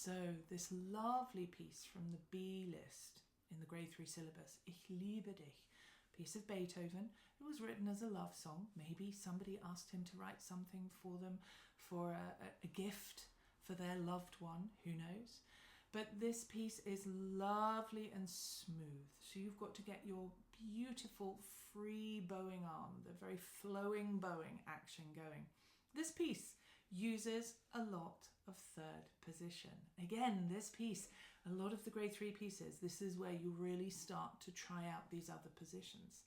So this lovely piece from the B list in the grade 3 syllabus, Ich liebe dich, piece of Beethoven. It was written as a love song. Maybe somebody asked him to write something for them for a gift for their loved one, who knows. But this piece is lovely and smooth. So you've got to get your beautiful free bowing arm, the very flowing bowing action going. This piece uses a lot of third position. Again, this piece, a lot of the grade 3 pieces, this is where you really start to try out these other positions.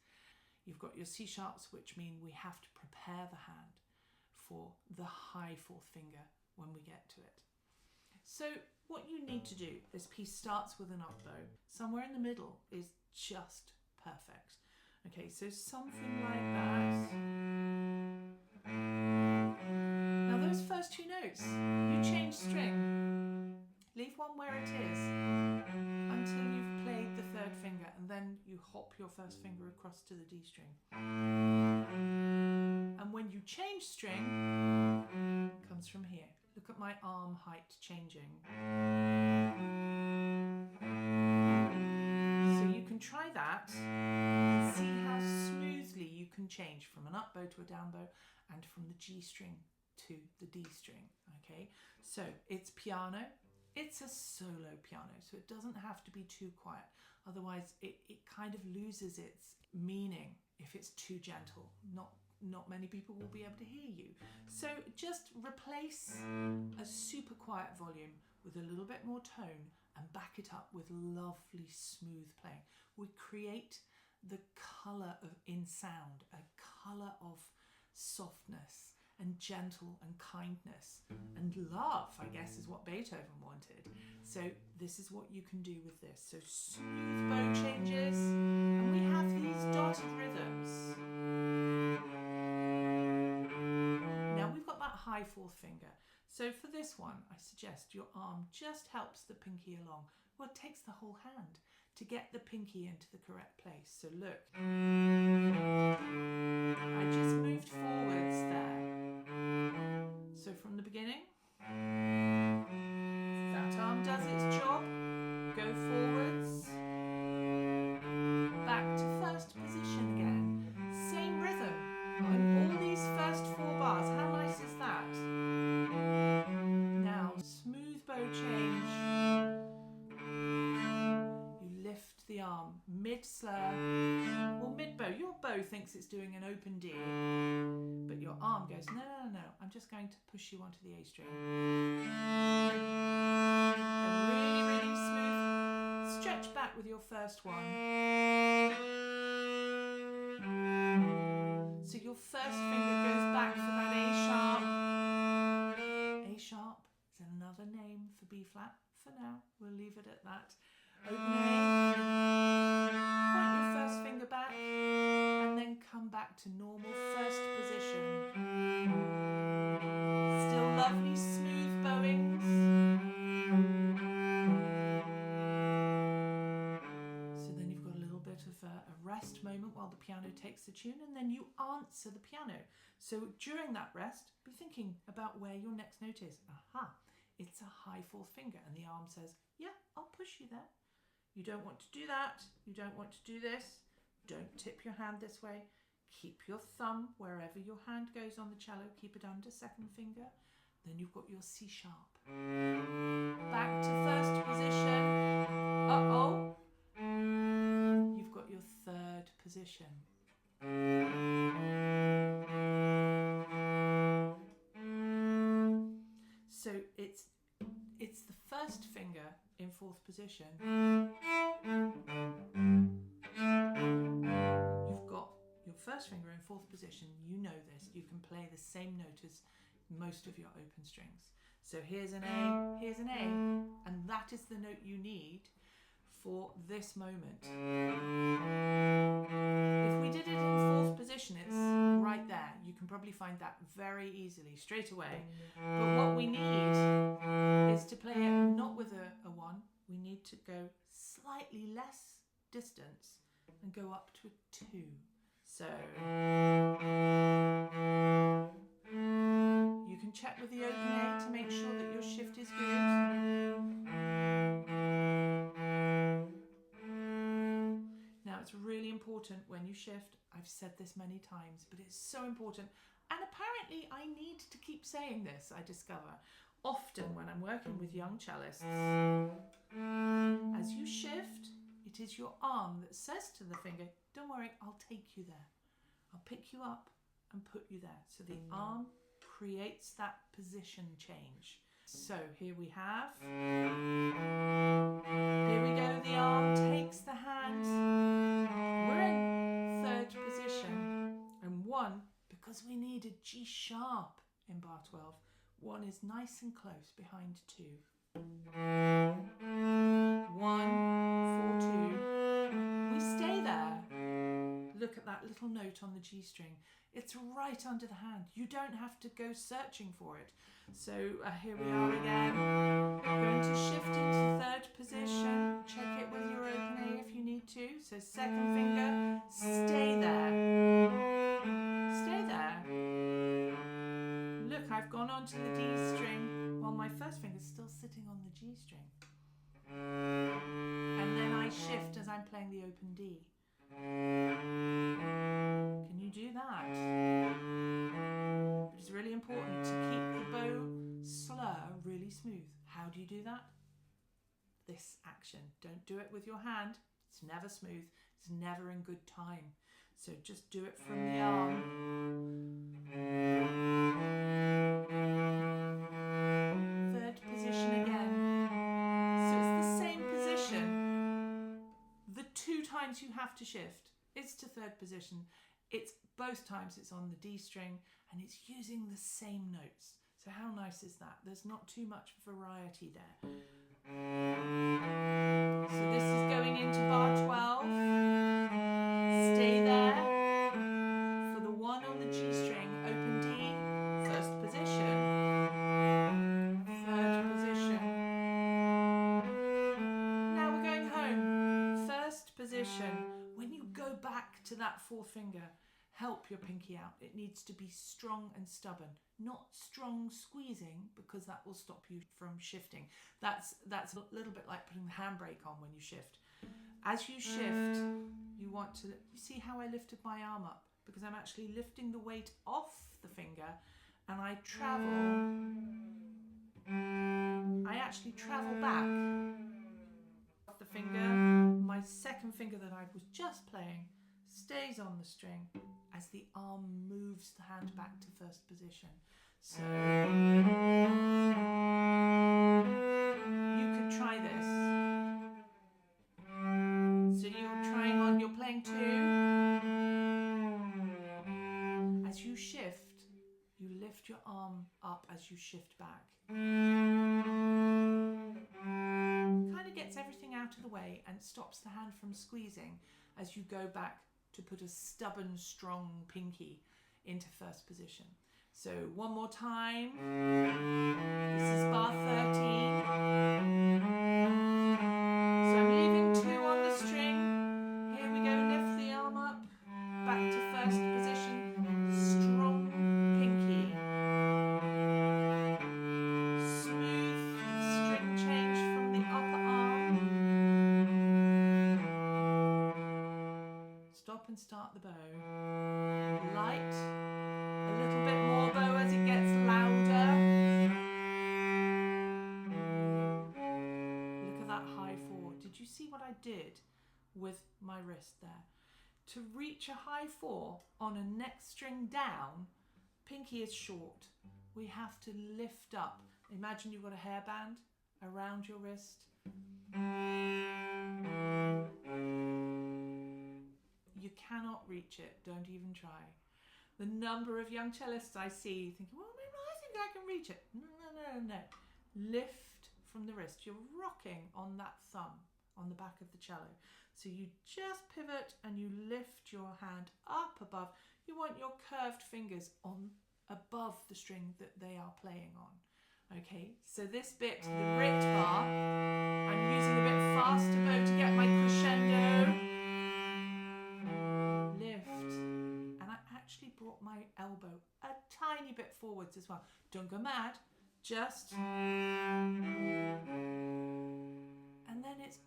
You've got your C sharps, which mean we have to prepare the hand for the high 4th finger when we get to it. So what you need to do, this piece starts with an up bow. Somewhere in the middle is just perfect. Okay, so something like that. Now those first 2 notes, you change string. Leave one where it is until you've played the 3rd finger, and then you hop your 1st finger across to the D string. And when you change string, it comes from here. Look at my arm height changing. So you can try that and see how smoothly you can change from an up bow to a down bow and from the G string to the D string. Okay, so it's piano. It's a solo piano, so it doesn't have to be too quiet. Otherwise, it kind of loses its meaning if it's too gentle. Not many people will be able to hear you. So just replace a super quiet volume with a little bit more tone and back it up with lovely smooth playing. We create the colour in sound, a colour of softness and gentle and kindness and love, I guess, is what Beethoven wanted. So this is what you can do with this. So smooth bow changes, and we have these dotted rhythms. Now we've got that high 4th finger. So for this one, I suggest your arm just helps the pinky along. Well, it takes the whole hand to get the pinky into the correct place. So look, I just moved forwards there. So from the beginning, that arm does its job, go forwards, back to 1st position again. Same rhythm on all these first 4 bars. How nice is that? Now, smooth bow change. You lift the arm mid-slur or mid-bow. Your bow thinks it's doing an open D, but your arm goes, no, no, no, I'm just going to push you onto the A string. And really, really smooth. Stretch back with your first one. So your 1st finger goes back for that A sharp. A sharp is another name for B flat. For now, we'll leave it at that. Open A, point your 1st finger back, and then come back to normal 1st position. Still lovely smooth bowings. So then you've got a little bit of a rest moment while the piano takes the tune, and then you answer the piano. So during that rest, be thinking about where your next note is. Aha, it's a high 4th finger, and the arm says, yeah, I'll push you there. You don't want to do that. You don't want to do this. Don't tip your hand this way. Keep your thumb wherever your hand goes on the cello. Keep it under 2nd finger. Then you've got your C sharp. Back to 1st position. Uh-oh. You've got your 3rd position. So it's the 1st finger in 4th position. You've got your 1st finger in 4th position. You know this. You can play the same note as most of your open strings. So here's an A, here's an A, and that is the note you need for this moment. If we did it in 4th position, it's right there. You can probably find that very easily, straight away. But what we need is to play it not with a 1. We need to go slightly less distance and go up to a 2. So you can check with the open A to make sure that your shift is good. important when you shift. I've said this many times, but it's so important. And apparently I need to keep saying this, I discover. Often when I'm working with young cellists, as you shift, it is your arm that says to the finger, don't worry, I'll take you there. I'll pick you up and put you there. So the arm creates that position change. So here we have, here we go, the arm takes the hand. We're in third position, and one, because we need a G sharp in bar 12, one is nice and close behind two. 1, 4, 2. We stay there. Look at that little note on the G string. It's right under the hand. You don't have to go searching for it. So here we are again. Going to shift into third position. Check it with your open A if you need to. So second finger, stay there. Stay there. Look, I've gone onto the D string while my first finger's still sitting on the G string. And then I shift as I'm playing the open D. Can you do that? It's really important to keep the bow slur really smooth. How do you do that? This action. Don't do it with your hand. It's never smooth. It's never in good time. So just do it from the arm. Third position again. So it's the same position. The 2 times you have to shift, it's to third position. It's both times it's on the D string and it's using the same notes. So how nice is that? There's not too much variety there. So this is going into bar 12. Stay there. For the 1 on the G string, open D, first position. Third position. Now we're going home. First position. When you go back to that 4th finger, help your pinky out. It needs to be strong and stubborn, not strong squeezing, because that will stop you from shifting. That's a little bit like putting the handbrake on when you shift. As you shift, you want to, you see how I lifted my arm up? Because I'm actually lifting the weight off the finger and I actually travel back off the finger. My second finger that I was just playing stays on the string as the arm moves the hand back to first position. So you could try this. So you're playing 2. As you shift, you lift your arm up as you shift back. Kind of gets everything out of the way and stops the hand from squeezing as you go back to put a stubborn, strong pinky into first position. So one more time. This is bar 13. So I'm leaving 2 on the string. Here we go, lift the arm up, back to first position. Strong pinky. Smooth string change from the upper arm. Stop and start the bow. Light, a little bit more bow as it gets louder. Look at that high 4. Did you see what I did with my wrist there? To reach a high 4 on a next string down, pinky is short. We have to lift up. Imagine you've got a hairband around your wrist. You cannot reach it. Don't even try. The number of young cellists I see thinking, well, maybe I think I can reach it. No. Lift from the wrist. You're rocking on that thumb on the back of the cello. So you just pivot and you lift your hand up above. You want your curved fingers on above the string that they are playing on. Okay, so this bit, the Rit bar, I'm using a bit faster bow to get my crescendo. Lift. And I actually brought my elbow a tiny bit forwards as well. Don't go mad, just. And then it's,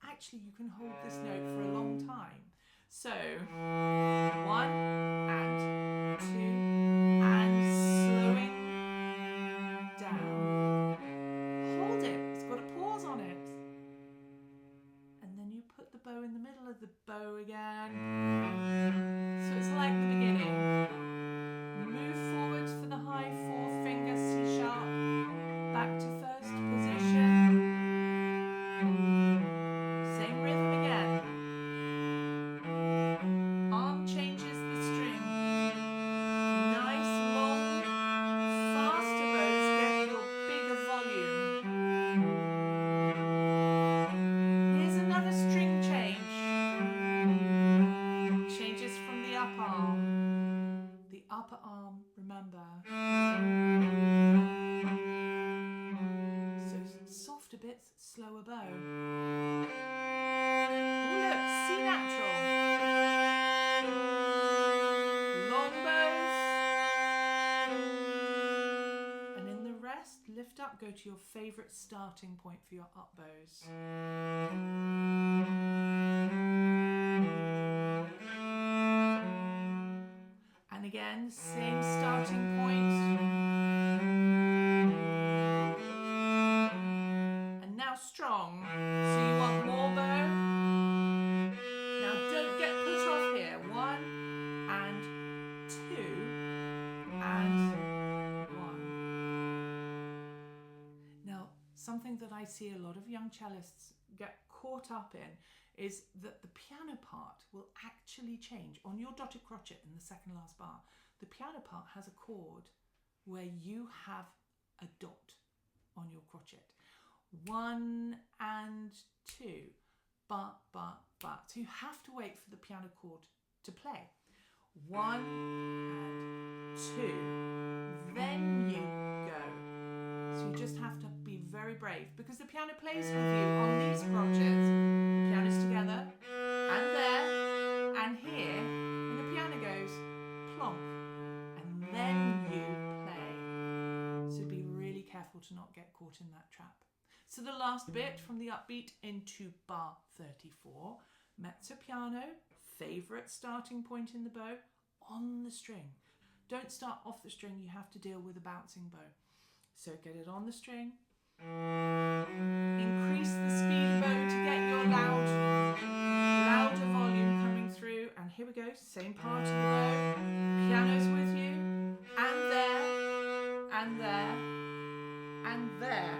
actually you can hold this note for a long time. So 1 and 2 and slowing down. Hold it. It's got a pause on it. And then you put the bow in the middle of the bow again. So it's like the beginning. Move forward for the high 4th finger C sharp. Back to 1st position. Same rhythm again. Arm changes the string. Nice long, faster bows get your bigger volume. Here's another string change. Changes from the up arm. The upper arm, remember. So softer bits, slower bow. Oh look, C natural. Long bows. And in the rest, lift up, go to your favourite starting point for your up bows. And again, same starting point. And now strong. So you want more bow. Now don't get put off here. 1 and 2 and 1. Now, something that I see a lot of young cellists get caught up in is that the piano part will actually change. On your dotted crotchet in the second last bar, the piano part has a chord where you have a dot on your crotchet. 1 and 2, but. So you have to wait for the piano chord to play. 1 and 2, then you go. So you just have to be very brave because the piano plays with you on these crotchets. The piano's together and there and here, and the piano goes plonk, and then you play. So be really careful to not get caught in that trap. So the last bit from the upbeat into bar 34, mezzo piano, favourite starting point in the bow, on the string. Don't start off the string, you have to deal with a bouncing bow. So get it on the string. Increase the speed of bow to get your louder volume coming through. And here we go, same part of the bow. Piano's with you. And there, and there, and there.